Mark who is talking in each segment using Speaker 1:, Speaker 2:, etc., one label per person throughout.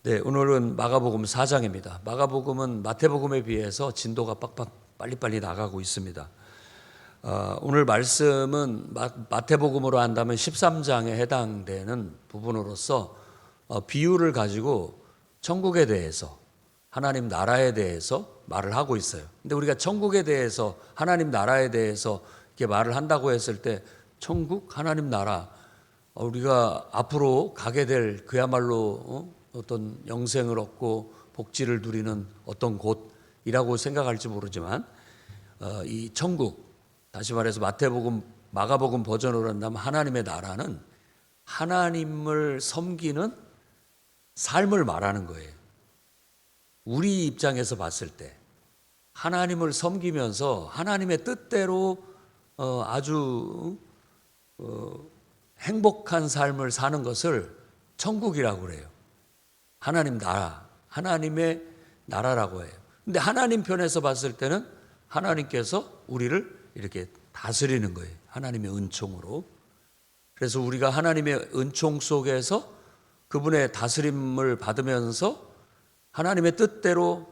Speaker 1: 네, 오늘은 마가복음 4장입니다. 마가복음은 마태복음에 비해서 진도가 빨리빨리 나가고 있습니다. 오늘 말씀은 마태복음으로 한다면 13장에 해당되는 부분으로서 비유를 가지고 천국에 대해서, 하나님 나라에 대해서 말을 하고 있어요. 근데 우리가 천국에 대해서, 하나님 나라에 대해서 이렇게 말을 한다고 했을 때 천국, 하나님 나라, 우리가 앞으로 가게 될 그야말로 어떤 영생을 얻고 복지를 누리는 어떤 곳이라고 생각할지 모르지만 이 천국, 다시 말해서 마태복음, 마가복음 버전으로 한다면 하나님의 나라는 하나님을 섬기는 삶을 말하는 거예요. 우리 입장에서 봤을 때 하나님을 섬기면서 하나님의 뜻대로 아주 행복한 삶을 사는 것을 천국이라고 그래요. 하나님 나라, 하나님의 나라라고 해요. 근데 하나님 편에서 봤을 때는 하나님께서 우리를 이렇게 다스리는 거예요. 하나님의 은총으로. 그래서 우리가 하나님의 은총 속에서 그분의 다스림을 받으면서 하나님의 뜻대로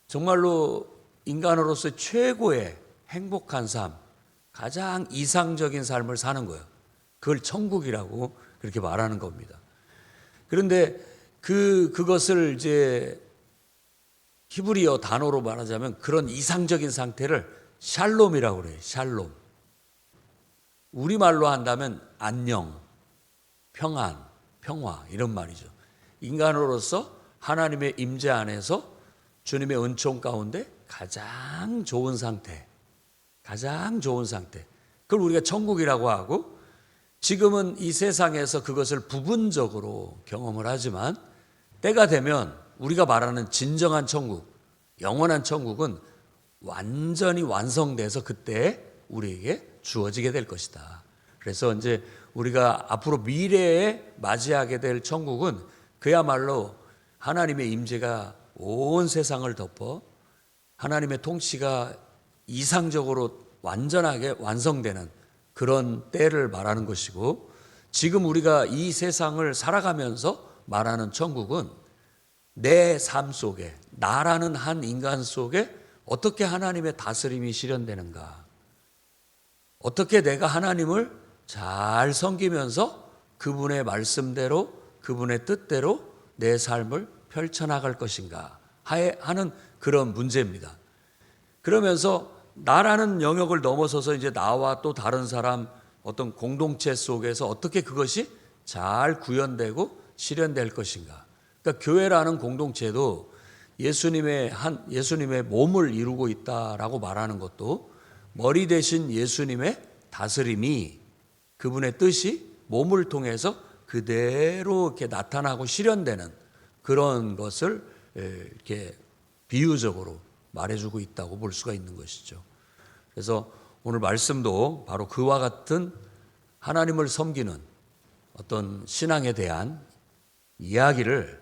Speaker 1: 정말로 인간으로서 최고의 행복한 삶, 가장 이상적인 삶을 사는 거예요. 그걸 천국이라고 그렇게 말하는 겁니다. 그런데 그것을 이제 히브리어 단어로 말하자면 그런 이상적인 상태를 샬롬이라고 그래요. 샬롬. 우리말로 한다면 안녕, 평안, 평화 이런 말이죠. 인간으로서 하나님의 임재 안에서 주님의 은총 가운데 가장 좋은 상태, 가장 좋은 상태. 그걸 우리가 천국이라고 하고, 지금은 이 세상에서 그것을 부분적으로 경험을 하지만 때가 되면 우리가 말하는 진정한 천국, 영원한 천국은 완전히 완성돼서 그때 우리에게 주어지게 될 것이다. 그래서 이제 우리가 앞으로 미래에 맞이하게 될 천국은 그야말로 하나님의 임재가 온 세상을 덮어 하나님의 통치가 이상적으로 완전하게 완성되는 그런 때를 말하는 것이고, 지금 우리가 이 세상을 살아가면서 말하는 천국은 내 삶 속에, 나라는 한 인간 속에 어떻게 하나님의 다스림이 실현되는가, 어떻게 내가 하나님을 잘 섬기면서 그분의 말씀대로, 그분의 뜻대로 내 삶을 펼쳐나갈 것인가 하는 그런 문제입니다. 그러면서 나라는 영역을 넘어서서 이제 나와 또 다른 사람, 어떤 공동체 속에서 어떻게 그것이 잘 구현되고 실현될 것인가. 그러니까 교회라는 공동체도 예수님의 몸을 이루고 있다라고 말하는 것도 머리 대신 예수님의 다스림이, 그분의 뜻이 몸을 통해서 그대로 이렇게 나타나고 실현되는 그런 것을 이렇게 비유적으로 말해주고 있다고 볼 수가 있는 것이죠. 그래서 오늘 말씀도 바로 그와 같은 하나님을 섬기는 어떤 신앙에 대한 이야기를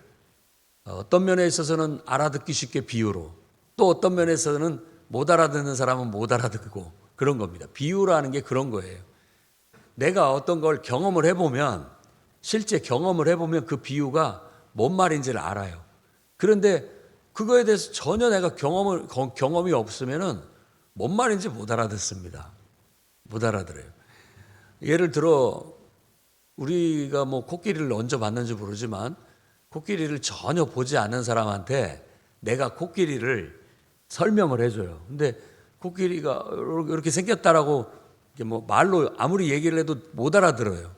Speaker 1: 어떤 면에 있어서는 알아듣기 쉽게 비유로, 또 어떤 면에서는 못 알아듣는 사람은 못 알아듣고 그런 겁니다. 비유라는 게 그런 거예요. 내가 어떤 걸 경험을 해보면, 실제 경험을 해보면 그 비유가 뭔 말인지를 알아요. 그런데 그거에 대해서 전혀 내가 경험이 없으면은 뭔 말인지 못 알아듣습니다. 못 알아들어요. 예를 들어 우리가 뭐 코끼리를 얹어 봤는지 모르지만 코끼리를 전혀 보지 않는 사람한테 내가 코끼리를 설명을 해줘요. 근데 코끼리가 이렇게 생겼다라고 뭐 말로 아무리 얘기를 해도 못 알아들어요.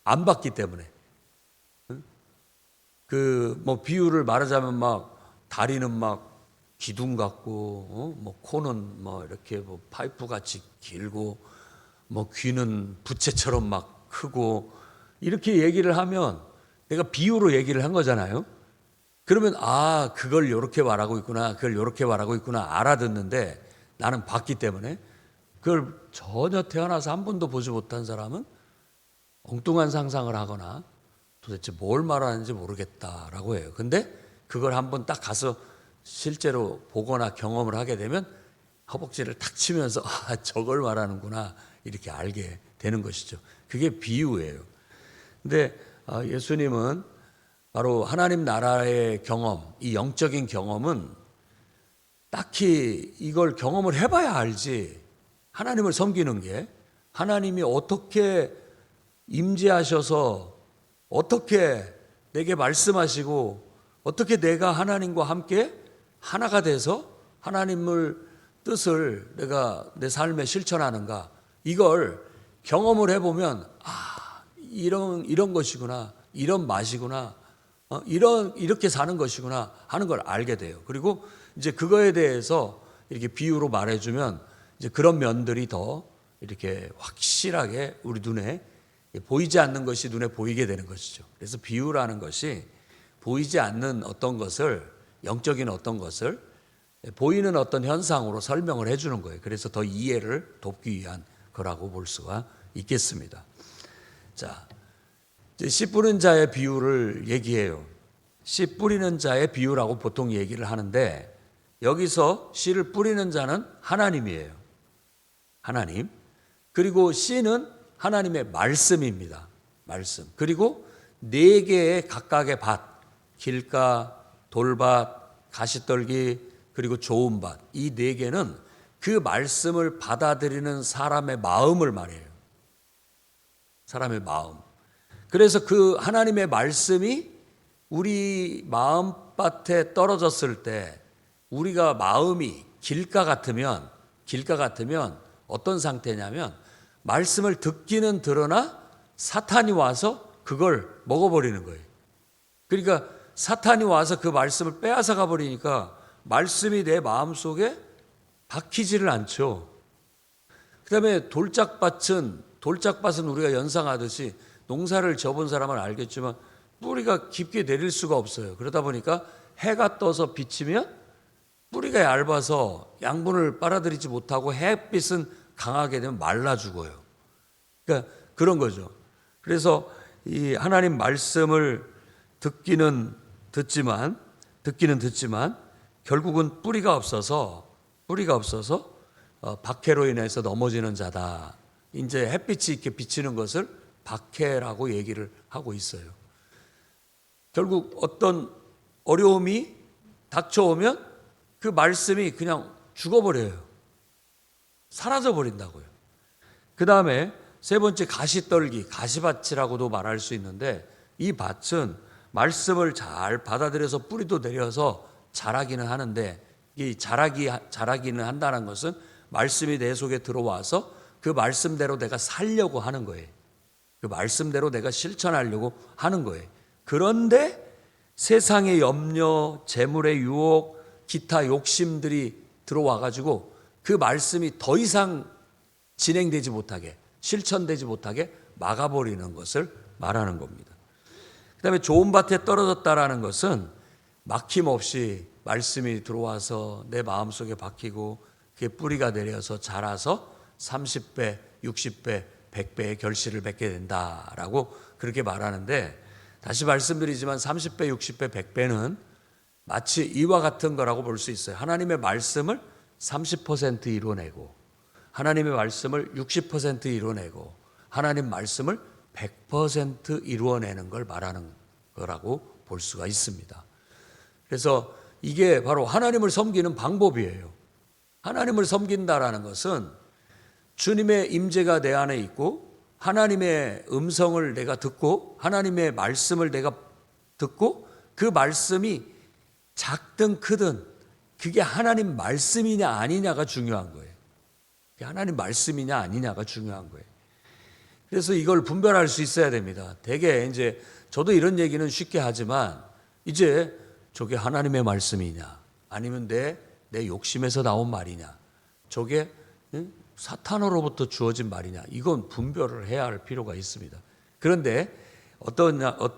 Speaker 1: 안 봤기 때문에. 뭐 비유를 말하자면 막 다리는 막 기둥 같고, 뭐 코는 뭐 이렇게 뭐 파이프 같이 길고, 뭐 귀는 부채처럼 막 크고, 이렇게 얘기를 하면 내가 비유로 얘기를 한 거잖아요. 그러면 그걸 이렇게 말하고 있구나, 그걸 이렇게 말하고 있구나 알아듣는데, 나는 봤기 때문에 그걸 전혀 태어나서 한 번도 보지 못한 사람은 엉뚱한 상상을 하거나 도대체 뭘 말하는지 모르겠다라고 해요. 근데 그걸 한번 딱 가서 실제로 보거나 경험을 하게 되면 허벅지를 탁 치면서 저걸 말하는구나 이렇게 알게 되는 것이죠. 그게 비유예요. 근데 예수님은 바로 하나님 나라의 경험, 이 영적인 경험은 딱히 이걸 경험을 해봐야 알지. 하나님을 섬기는 게 하나님이 어떻게 임재하셔서 어떻게 내게 말씀하시고 어떻게 내가 하나님과 함께 하나가 돼서 하나님을 뜻을 내가 내 삶에 실천하는가, 이걸 경험을 해보면 이런 것이구나, 이런 맛이구나, 이렇게 사는 것이구나 하는 걸 알게 돼요. 그리고 이제 그거에 대해서 이렇게 비유로 말해주면 이제 그런 면들이 더 이렇게 확실하게 우리 눈에 보이지 않는 것이 눈에 보이게 되는 것이죠. 그래서 비유라는 것이 보이지 않는 어떤 것을, 영적인 어떤 것을 보이는 어떤 현상으로 설명을 해주는 거예요. 그래서 더 이해를 돕기 위한 거라고 볼 수가 있겠습니다. 자, 이제 씨 뿌리는 자의 비유를 얘기해요. 씨 뿌리는 자의 비유라고 보통 얘기를 하는데 여기서 씨를 뿌리는 자는 하나님이에요. 하나님. 그리고 씨는 하나님의 말씀입니다. 말씀. 그리고 네 개의 각각의 밭, 길가, 돌밭, 가시떨기, 그리고 좋은 밭, 이 네 개는 그 말씀을 받아들이는 사람의 마음을 말해요. 사람의 마음. 그래서 그 하나님의 말씀이 우리 마음밭에 떨어졌을 때 우리가 마음이 길가 같으면 어떤 상태냐면 말씀을 듣기는 들으나 사탄이 와서 그걸 먹어버리는 거예요. 그러니까 사탄이 와서 그 말씀을 빼앗아 가버리니까 말씀이 내 마음속에 박히지를 않죠. 그 다음에 돌짝밭은 우리가 연상하듯이 농사를 져본 사람은 알겠지만 뿌리가 깊게 내릴 수가 없어요. 그러다 보니까 해가 떠서 비치면 뿌리가 얇아서 양분을 빨아들이지 못하고 햇빛은 강하게 되면 말라 죽어요. 그러니까 그런 거죠. 그래서 이 하나님 말씀을 듣기는 듣지만 결국은 뿌리가 없어서 박해로 인해서 넘어지는 자다. 이제 햇빛이 이렇게 비치는 것을 박해라고 얘기를 하고 있어요. 결국 어떤 어려움이 닥쳐오면 그 말씀이 그냥 죽어버려요. 사라져버린다고요. 그 다음에 세 번째 가시떨기, 가시밭이라고도 말할 수 있는데 이 밭은 말씀을 잘 받아들여서 뿌리도 내려서 자라기는 하는데 이 자라기는 한다는 것은 말씀이 내 속에 들어와서 그 말씀대로 내가 살려고 하는 거예요. 그 말씀대로 내가 실천하려고 하는 거예요. 그런데 세상의 염려, 재물의 유혹, 기타 욕심들이 들어와가지고 그 말씀이 더 이상 진행되지 못하게, 실천되지 못하게 막아버리는 것을 말하는 겁니다. 그 다음에 좋은 밭에 떨어졌다라는 것은 막힘없이 말씀이 들어와서 내 마음속에 박히고 그게 뿌리가 내려서 자라서 30배, 60배, 100배의 결실을 맺게 된다라고 그렇게 말하는데, 다시 말씀드리지만 30배, 60배, 100배는 마치 이와 같은 거라고 볼 수 있어요. 하나님의 말씀을 30% 이루어내고 하나님의 말씀을 60% 이루어내고 하나님 말씀을 100% 이루어내는 걸 말하는 거라고 볼 수가 있습니다. 그래서 이게 바로 하나님을 섬기는 방법이에요. 하나님을 섬긴다라는 것은 주님의 임재가 내 안에 있고 하나님의 음성을 내가 듣고 하나님의 말씀을 내가 듣고 그 말씀이 작든 크든 그게 하나님 말씀이냐 아니냐가 중요한 거예요. 그게 하나님 말씀이냐 아니냐가 중요한 거예요. 그래서 이걸 분별할 수 있어야 됩니다. 대개 이제 저도 이런 얘기는 쉽게 하지만 이제 저게 하나님의 말씀이냐 아니면 내 욕심에서 나온 말이냐, 저게 사탄으로부터 주어진 말이냐, 이건 분별을 해야 할 필요가 있습니다. 그런데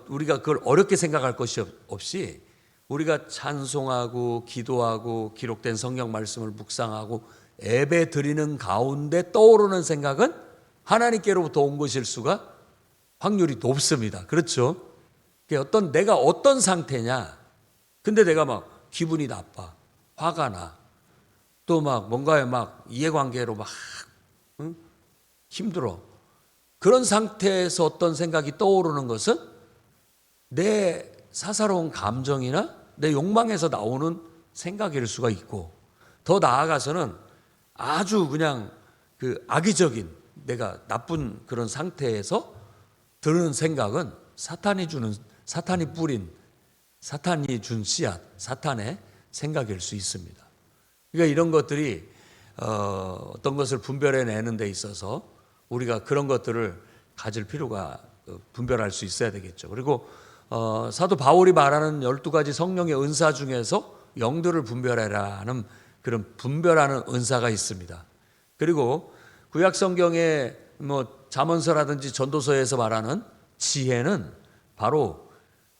Speaker 1: 우리가 그걸 어렵게 생각할 것이 없이 우리가 찬송하고 기도하고 기록된 성경 말씀을 묵상하고 예배 드리는 가운데 떠오르는 생각은 하나님께로부터 온 것일 수가 확률이 높습니다. 그렇죠? 내가 어떤 상태냐, 근데 내가 막 기분이 나빠, 화가 나, 또 막 뭔가에 막 이해관계로 막 힘들어. 그런 상태에서 어떤 생각이 떠오르는 것은 내 사사로운 감정이나 내 욕망에서 나오는 생각일 수가 있고, 더 나아가서는 아주 그냥 그 악의적인, 내가 나쁜 그런 상태에서 드는 생각은 사탄이 뿌린, 사탄이 준 씨앗, 사탄의 생각일 수 있습니다. 그러니까 이런 것들이 어떤 것을 분별해내는 데 있어서 우리가 그런 것들을 가질 필요가, 분별할 수 있어야 되겠죠. 그리고 사도 바울이 말하는 12가지 성령의 은사 중에서 영들을 분별해라는 그런 분별하는 은사가 있습니다. 그리고 구약 성경의 잠언서라든지 전도서에서 말하는 지혜는 바로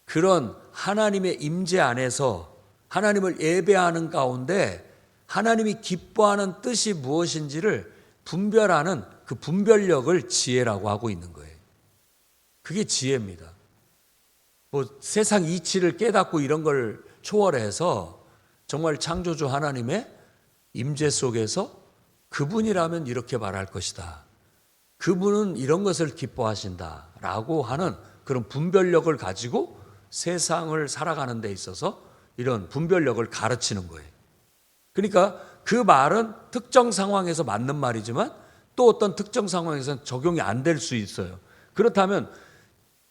Speaker 1: 그런 하나님의 임재 안에서 하나님을 예배하는 가운데 하나님이 기뻐하는 뜻이 무엇인지를 분별하는 그 분별력을 지혜라고 하고 있는 거예요. 그게 지혜입니다. 세상 이치를 깨닫고 이런 걸 초월해서 정말 창조주 하나님의 임재 속에서 그분이라면 이렇게 말할 것이다, 그분은 이런 것을 기뻐하신다 라고 하는 그런 분별력을 가지고 세상을 살아가는 데 있어서 이런 분별력을 가르치는 거예요. 그러니까 그 말은 특정 상황에서 맞는 말이지만 또 어떤 특정 상황에서는 적용이 안 될 수 있어요. 그렇다면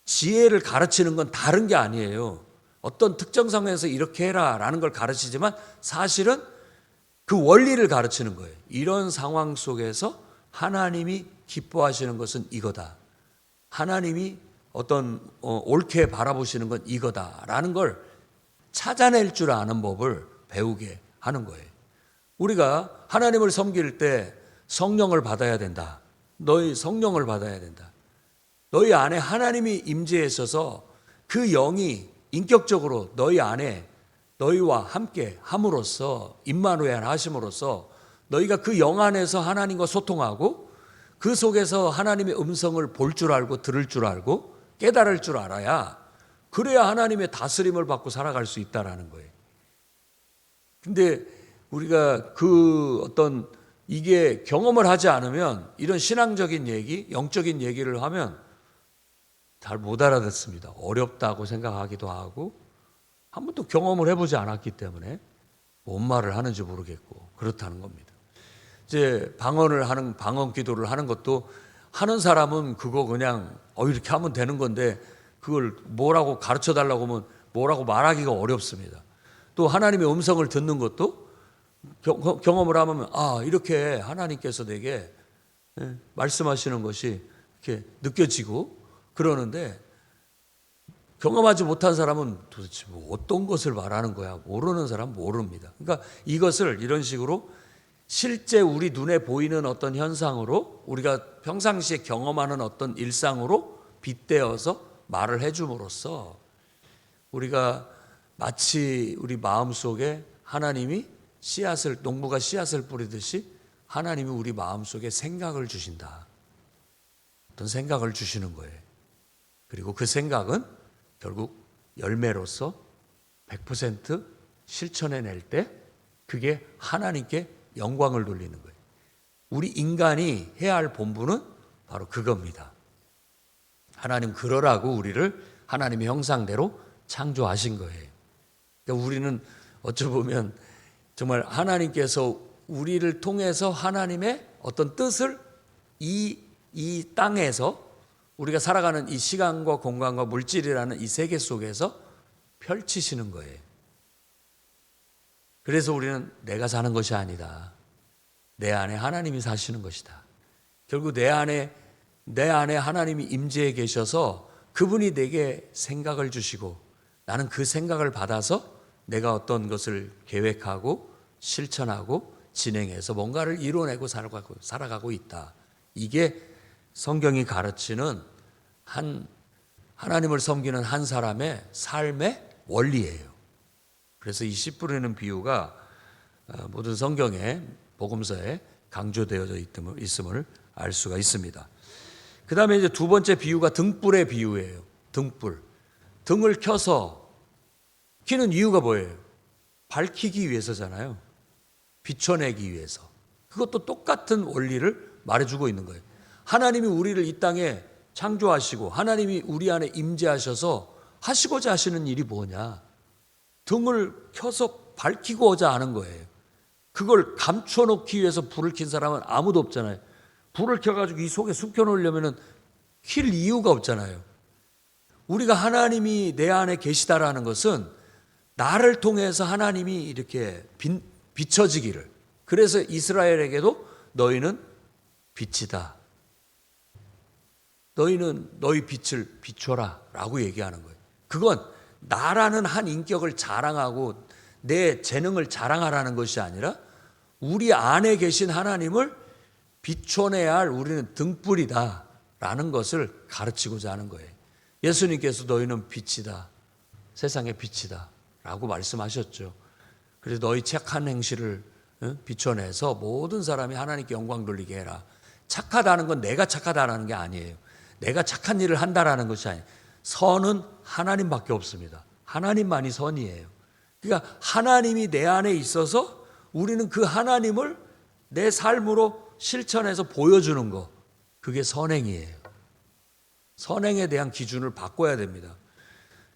Speaker 1: 지혜를 가르치는 건 다른 게 아니에요. 어떤 특정 상황에서 이렇게 해라 라는 걸 가르치지만 사실은 그 원리를 가르치는 거예요. 이런 상황 속에서 하나님이 기뻐하시는 것은 이거다, 하나님이 어떤 옳게 바라보시는 건 이거다라는 걸 찾아낼 줄 아는 법을 배우게 하는 거예요. 우리가 하나님을 섬길 때 성령을 받아야 된다. 너희 성령을 받아야 된다. 너희 안에 하나님이 임재하셔서 그 영이 인격적으로 너희 안에 너희와 함께 함으로써, 임마누엘 하심으로써 너희가 그 영 안에서 하나님과 소통하고 그 속에서 하나님의 음성을 볼 줄 알고 들을 줄 알고 깨달을 줄 알아야, 그래야 하나님의 다스림을 받고 살아갈 수 있다라는 거예요. 근데 우리가 이게 경험을 하지 않으면 이런 신앙적인 얘기, 영적인 얘기를 하면 잘 못 알아듣습니다. 어렵다고 생각하기도 하고 한 번도 경험을 해보지 않았기 때문에 뭔 말을 하는지 모르겠고 그렇다는 겁니다. 이제 방언 기도를 하는 것도 하는 사람은 그거 그냥 이렇게 하면 되는 건데 그걸 뭐라고 가르쳐 달라고 하면 뭐라고 말하기가 어렵습니다. 또 하나님의 음성을 듣는 것도 경험을 하면 이렇게 하나님께서 내게 말씀하시는 것이 이렇게 느껴지고 그러는데, 경험하지 못한 사람은 도대체 어떤 것을 말하는 거야, 모르는 사람은 모릅니다. 그러니까 이것을 이런 식으로 실제 우리 눈에 보이는 어떤 현상으로, 우리가 평상시에 경험하는 어떤 일상으로 빗대어서 말을 해줌으로써 우리가 마치 우리 마음속에 하나님이 농부가 씨앗을 뿌리듯이 하나님이 우리 마음속에 생각을 주신다. 어떤 생각을 주시는 거예요. 그리고 그 생각은 결국 열매로서 100% 실천해낼 때 그게 하나님께 영광을 돌리는 거예요. 우리 인간이 해야 할 본분은 바로 그겁니다. 하나님 그러라고 우리를 하나님의 형상대로 창조하신 거예요. 그러니까 우리는 어쩌보면 정말 하나님께서 우리를 통해서 하나님의 어떤 뜻을 이 땅에서 우리가 살아가는 이 시간과 공간과 물질이라는 이 세계 속에서 펼치시는 거예요. 그래서 우리는 내가 사는 것이 아니다, 내 안에 하나님이 사시는 것이다. 결국 내 안에 하나님이 임재해 계셔서 그분이 내게 생각을 주시고 나는 그 생각을 받아서 내가 어떤 것을 계획하고 실천하고 진행해서 뭔가를 이뤄내고 살아가고 있다. 이게 성경이 가르치는 하나님을 섬기는 한 사람의 삶의 원리예요. 그래서 이 씨 뿌리는 비유가 모든 성경에, 복음서에 강조되어져 있음을 알 수가 있습니다. 그 다음에 이제 두 번째 비유가 등불의 비유예요. 등을 켜서, 켜는 이유가 뭐예요? 밝히기 위해서잖아요. 비춰내기 위해서. 그것도 똑같은 원리를 말해주고 있는 거예요. 하나님이 우리를 이 땅에 창조하시고 하나님이 우리 안에 임재하셔서 하시고자 하시는 일이 뭐냐? 등을 켜서 밝히고자 하는 거예요. 그걸 감춰놓기 위해서 불을 킨 사람은 아무도 없잖아요. 불을 켜가지고 이 속에 숨겨놓으려면 킬 이유가 없잖아요. 우리가 하나님이 내 안에 계시다라는 것은 나를 통해서 하나님이 이렇게 비춰지기를. 그래서 이스라엘에게도 너희는 빛이다. 너희는 너희 빛을 비춰라 라고 얘기하는 거예요. 그건 나라는 한 인격을 자랑하고 내 재능을 자랑하라는 것이 아니라 우리 안에 계신 하나님을 비춰내야 할 우리는 등불이다 라는 것을 가르치고자 하는 거예요. 예수님께서 너희는 빛이다, 세상의 빛이다 라고 말씀하셨죠. 그래서 너희 착한 행실을 비춰내서 모든 사람이 하나님께 영광 돌리게 해라. 착하다는 건 내가 착하다는 게 아니에요. 내가 착한 일을 한다라는 것이 아니에요. 선은 하나님밖에 없습니다. 하나님만이 선이에요. 그러니까 하나님이 내 안에 있어서 우리는 그 하나님을 내 삶으로 실천해서 보여주는 거, 그게 선행이에요. 선행에 대한 기준을 바꿔야 됩니다.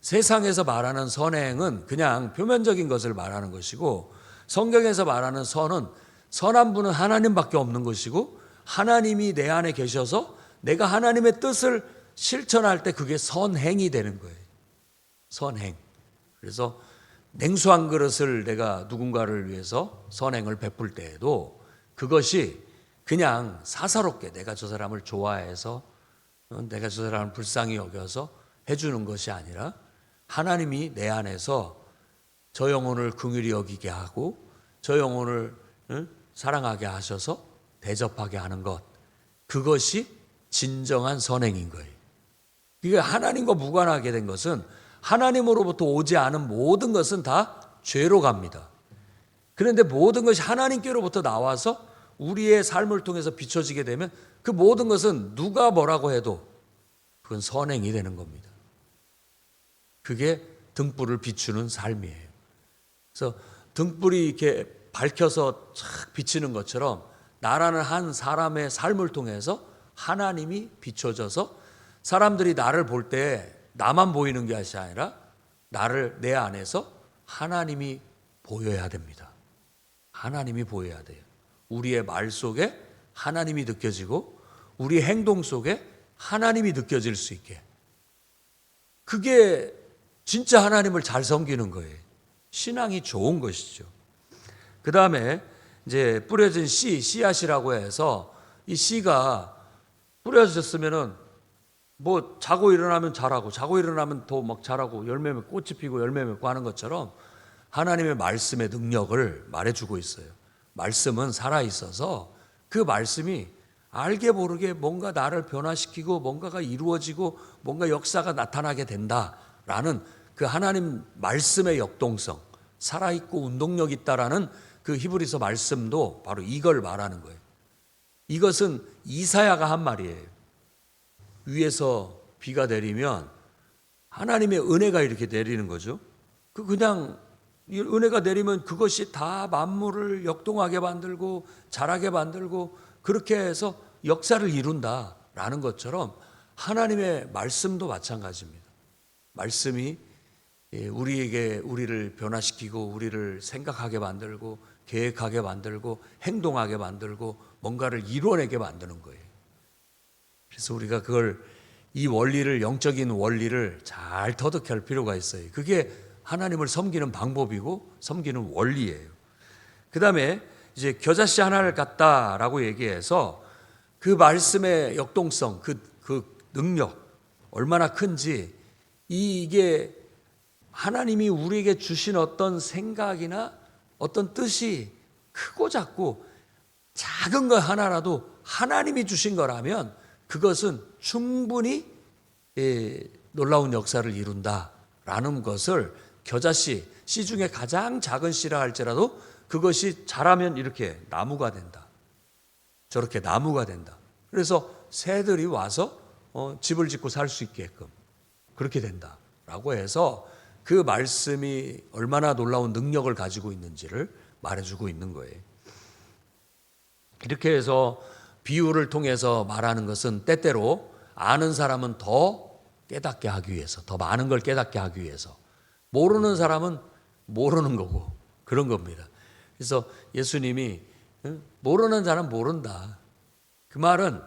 Speaker 1: 세상에서 말하는 선행은 그냥 표면적인 것을 말하는 것이고, 성경에서 말하는 선은 선한 분은 하나님밖에 없는 것이고, 하나님이 내 안에 계셔서 내가 하나님의 뜻을 실천할 때 그게 선행이 되는 거예요. 선행. 그래서 냉수 한 그릇을 내가 누군가를 위해서 선행을 베풀 때에도 그것이 그냥 사사롭게 내가 저 사람을 좋아해서 내가 저 사람을 불쌍히 여겨서 해주는 것이 아니라 하나님이 내 안에서 저 영혼을 긍휼히 여기게 하고 저 영혼을 사랑하게 하셔서 대접하게 하는 것, 그것이 진정한 선행인 거예요. 그러니까 하나님과 무관하게 된 것은 하나님으로부터 오지 않은 모든 것은 다 죄로 갑니다. 그런데 모든 것이 하나님께로부터 나와서 우리의 삶을 통해서 비춰지게 되면 그 모든 것은 누가 뭐라고 해도 그건 선행이 되는 겁니다. 그게 등불을 비추는 삶이에요. 그래서 등불이 이렇게 밝혀서 착 비치는 것처럼 나라는 한 사람의 삶을 통해서 하나님이 비춰져서 사람들이 나를 볼 때 나만 보이는 것이 아니라 나를 내 안에서 하나님이 보여야 됩니다. 하나님이 보여야 돼요. 우리의 말 속에 하나님이 느껴지고 우리 행동 속에 하나님이 느껴질 수 있게. 그게 진짜 하나님을 잘 섬기는 거예요. 신앙이 좋은 것이죠. 그 다음에 이제 뿌려진 씨앗이라고 해서 이 씨가 뿌려졌으면은 뭐 자고 일어나면 자라고 자고 일어나면 더 막 자라고 열매 맺고 꽃이 피고 열매 맺고 하는 것처럼 하나님의 말씀의 능력을 말해주고 있어요. 말씀은 살아있어서 그 말씀이 알게 모르게 뭔가 나를 변화시키고 뭔가가 이루어지고 뭔가 역사가 나타나게 된다라는 그 하나님 말씀의 역동성, 살아있고 운동력 있다라는 그 히브리서 말씀도 바로 이걸 말하는 거예요. 이것은 이사야가 한 말이에요. 위에서 비가 내리면 하나님의 은혜가 이렇게 내리는 거죠. 그냥 은혜가 내리면 그것이 다 만물을 역동하게 만들고 자라게 만들고 그렇게 해서 역사를 이룬다라는 것처럼 하나님의 말씀도 마찬가지입니다. 말씀이 우리에게 우리를 변화시키고 우리를 생각하게 만들고 계획하게 만들고 행동하게 만들고 뭔가를 이루어내게 만드는 거예요. 그래서 우리가 이 원리를, 영적인 원리를 잘 터득할 필요가 있어요. 그게 하나님을 섬기는 방법이고 섬기는 원리예요. 그 다음에 이제 겨자씨 하나를 갖다라고 얘기해서 그 말씀의 역동성, 그 능력 얼마나 큰지, 이게 하나님이 우리에게 주신 어떤 생각이나 어떤 뜻이 크고 작고 작은 것 하나라도 하나님이 주신 거라면 그것은 충분히 놀라운 역사를 이룬다라는 것을 겨자씨, 씨 중에 가장 작은 씨라 할지라도 그것이 자라면 이렇게 나무가 된다. 저렇게 나무가 된다. 그래서 새들이 와서 집을 짓고 살 수 있게끔 그렇게 된다라고 해서 그 말씀이 얼마나 놀라운 능력을 가지고 있는지를 말해주고 있는 거예요. 이렇게 해서 비유를 통해서 말하는 것은 때때로 아는 사람은 더 깨닫게 하기 위해서, 더 많은 걸 깨닫게 하기 위해서. 모르는 사람은 모르는 거고 그런 겁니다. 그래서 예수님이 모르는 자는 모른다. 그 말은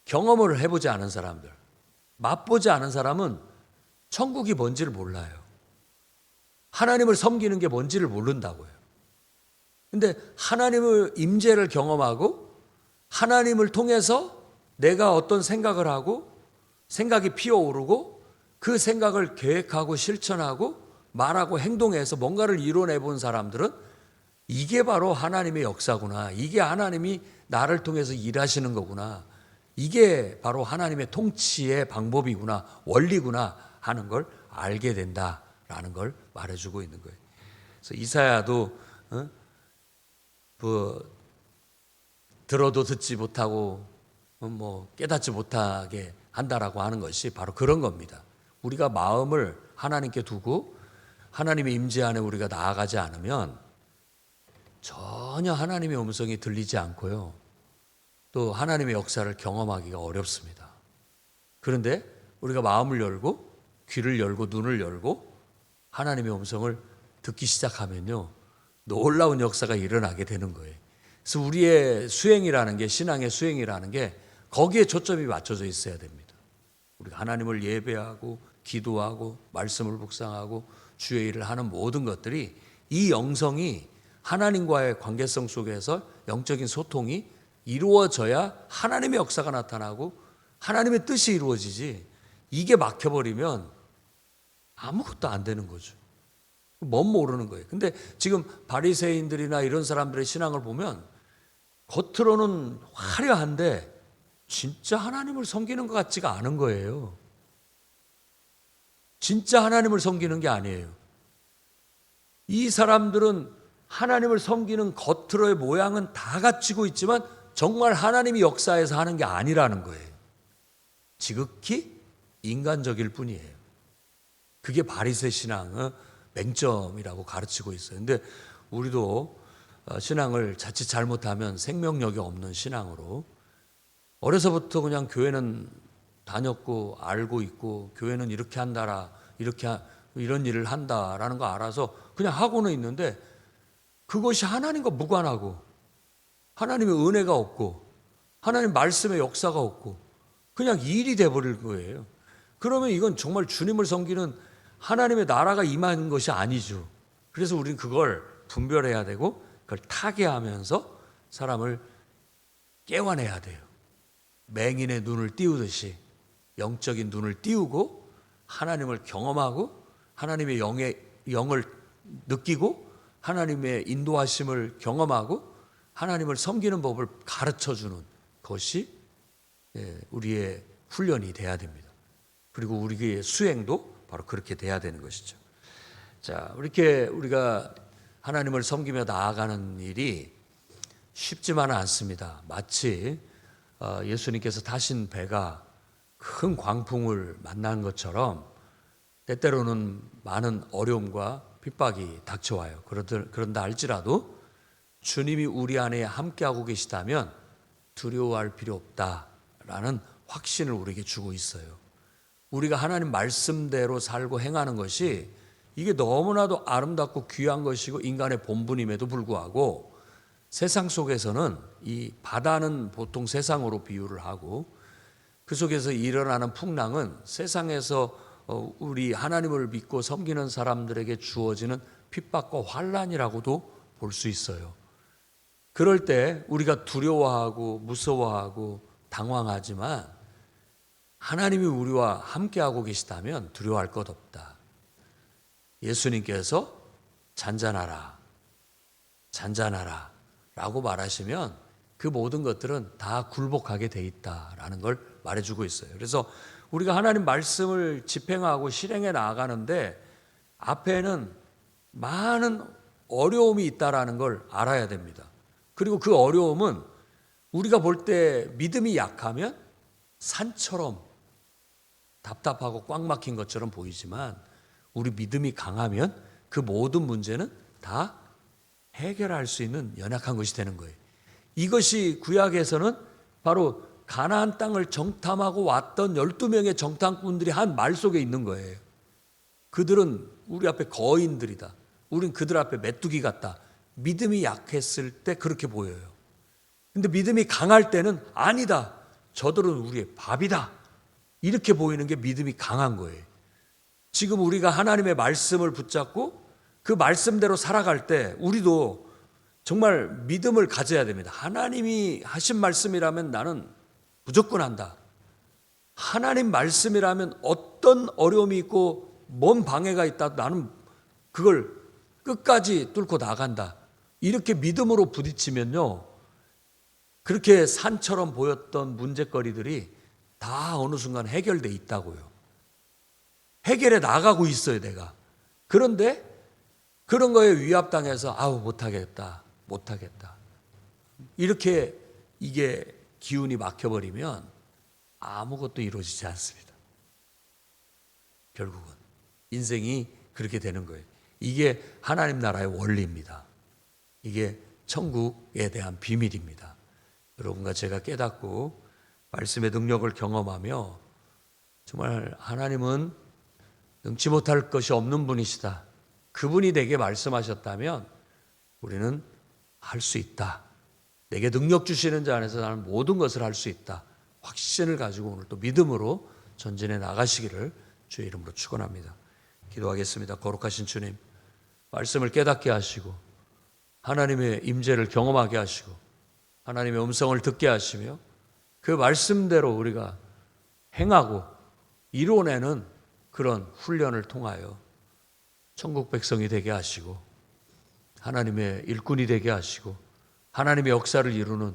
Speaker 1: 경험을 해보지 않은 사람들, 맛보지 않은 사람은 천국이 뭔지를 몰라요. 하나님을 섬기는 게 뭔지를 모른다고요. 근데 하나님의 임재를 경험하고 하나님을 통해서 내가 어떤 생각을 하고 생각이 피어오르고 그 생각을 계획하고 실천하고 말하고 행동해서 뭔가를 이뤄내 본 사람들은 이게 바로 하나님의 역사구나. 이게 하나님이 나를 통해서 일하시는 거구나. 이게 바로 하나님의 통치의 방법이구나. 원리구나 하는 걸 알게 된다라는 걸 말해주고 있는 거예요. 그래서 이사야도 들어도 듣지 못하고 깨닫지 못하게 한다라고 하는 것이 바로 그런 겁니다. 우리가 마음을 하나님께 두고 하나님의 임재 안에 우리가 나아가지 않으면 전혀 하나님의 음성이 들리지 않고요. 또 하나님의 역사를 경험하기가 어렵습니다. 그런데 우리가 마음을 열고 귀를 열고 눈을 열고 하나님의 음성을 듣기 시작하면요. 놀라운 역사가 일어나게 되는 거예요. 그래서 우리의 수행이라는 게, 신앙의 수행이라는 게 거기에 초점이 맞춰져 있어야 됩니다. 우리가 하나님을 예배하고 기도하고 말씀을 묵상하고 주의 일을 하는 모든 것들이 이 영성이 하나님과의 관계성 속에서 영적인 소통이 이루어져야 하나님의 역사가 나타나고 하나님의 뜻이 이루어지지, 이게 막혀버리면 아무것도 안 되는 거죠. 뭔 모르는 거예요. 근데 지금 바리새인들이나 이런 사람들의 신앙을 보면 겉으로는 화려한데 진짜 하나님을 섬기는 것 같지가 않은 거예요. 진짜 하나님을 섬기는 게 아니에요. 이 사람들은 하나님을 섬기는 겉으로의 모양은 다 갖추고 있지만 정말 하나님이 역사에서 하는 게 아니라는 거예요. 지극히 인간적일 뿐이에요. 그게 바리새 신앙의 맹점이라고 가르치고 있어요. 근데 우리도 신앙을 자칫 잘못하면 생명력이 없는 신앙으로 어려서부터 그냥 교회는 다녔고 알고 있고 교회는 이렇게 한다라, 이렇게 이런 일을 한다라는 거 알아서 그냥 하고는 있는데 그것이 하나님과 무관하고 하나님의 은혜가 없고 하나님 말씀의 역사가 없고 그냥 일이 돼버릴 거예요. 그러면 이건 정말 주님을 섬기는 하나님의 나라가 임하는 것이 아니죠. 그래서 우리는 그걸 분별해야 되고 그걸 타개하면서 사람을 깨워내야 돼요. 맹인의 눈을 띄우듯이 영적인 눈을 띄우고 하나님을 경험하고 하나님의 영을 느끼고 하나님의 인도하심을 경험하고 하나님을 섬기는 법을 가르쳐주는 것이 우리의 훈련이 돼야 됩니다. 그리고 우리의 수행도 바로 그렇게 돼야 되는 것이죠. 자, 이렇게 우리가 하나님을 섬기며 나아가는 일이 쉽지만은 않습니다. 마치 예수님께서 타신 배가 큰 광풍을 만난 것처럼 때때로는 많은 어려움과 핍박이 닥쳐와요. 그런다 할지라도 주님이 우리 안에 함께하고 계시다면 두려워할 필요 없다라는 확신을 우리에게 주고 있어요. 우리가 하나님 말씀대로 살고 행하는 것이 이게 너무나도 아름답고 귀한 것이고 인간의 본분임에도 불구하고 세상 속에서는 이 바다는 보통 세상으로 비유를 하고 그 속에서 일어나는 풍랑은 세상에서 우리 하나님을 믿고 섬기는 사람들에게 주어지는 핍박과 환난이라고도 볼 수 있어요. 그럴 때 우리가 두려워하고 무서워하고 당황하지만 하나님이 우리와 함께하고 계시다면 두려워할 것 없다. 예수님께서 잔잔하라, 잔잔하라 라고 말하시면 그 모든 것들은 다 굴복하게 돼 있다라는 걸 말해주고 있어요. 그래서 우리가 하나님 말씀을 집행하고 실행해 나아가는데 앞에는 많은 어려움이 있다라는 걸 알아야 됩니다. 그리고 그 어려움은 우리가 볼 때 믿음이 약하면 산처럼 답답하고 꽉 막힌 것처럼 보이지만 우리 믿음이 강하면 그 모든 문제는 다 해결할 수 있는 연약한 것이 되는 거예요. 이것이 구약에서는 바로 가나안 땅을 정탐하고 왔던 12명의 정탐꾼들이 한 말 속에 있는 거예요. 그들은 우리 앞에 거인들이다. 우린 그들 앞에 메뚜기 같다. 믿음이 약했을 때 그렇게 보여요. 근데 믿음이 강할 때는 아니다. 저들은 우리의 밥이다. 이렇게 보이는 게 믿음이 강한 거예요. 지금 우리가 하나님의 말씀을 붙잡고 그 말씀대로 살아갈 때 우리도 정말 믿음을 가져야 됩니다. 하나님이 하신 말씀이라면 나는 무조건 한다. 하나님 말씀이라면 어떤 어려움이 있고 뭔 방해가 있다. 나는 그걸 끝까지 뚫고 나간다. 이렇게 믿음으로 부딪히면요. 그렇게 산처럼 보였던 문제거리들이 다 어느 순간 해결돼 있다고요. 해결해 나가고 있어요, 내가. 그런데 그런 거에 위압당해서 아우 못하겠다. 이렇게 이게 기운이 막혀버리면 아무것도 이루어지지 않습니다. 결국은 인생이 그렇게 되는 거예요. 이게 하나님 나라의 원리입니다. 이게 천국에 대한 비밀입니다. 여러분과 제가 깨닫고 말씀의 능력을 경험하며 정말 하나님은 능치 못할 것이 없는 분이시다. 그분이 내게 말씀하셨다면 우리는 할 수 있다. 내게 능력 주시는 자 안에서 나는 모든 것을 할 수 있다. 확신을 가지고 오늘 또 믿음으로 전진해 나가시기를 주의 이름으로 축원합니다. 기도하겠습니다. 거룩하신 주님, 말씀을 깨닫게 하시고 하나님의 임재를 경험하게 하시고 하나님의 음성을 듣게 하시며 그 말씀대로 우리가 행하고 이뤄내는 그런 훈련을 통하여 천국 백성이 되게 하시고 하나님의 일꾼이 되게 하시고 하나님의 역사를 이루는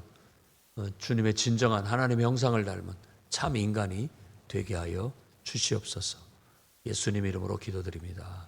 Speaker 1: 주님의 진정한 하나님의 형상을 닮은 참 인간이 되게 하여 주시옵소서. 예수님 이름으로 기도드립니다.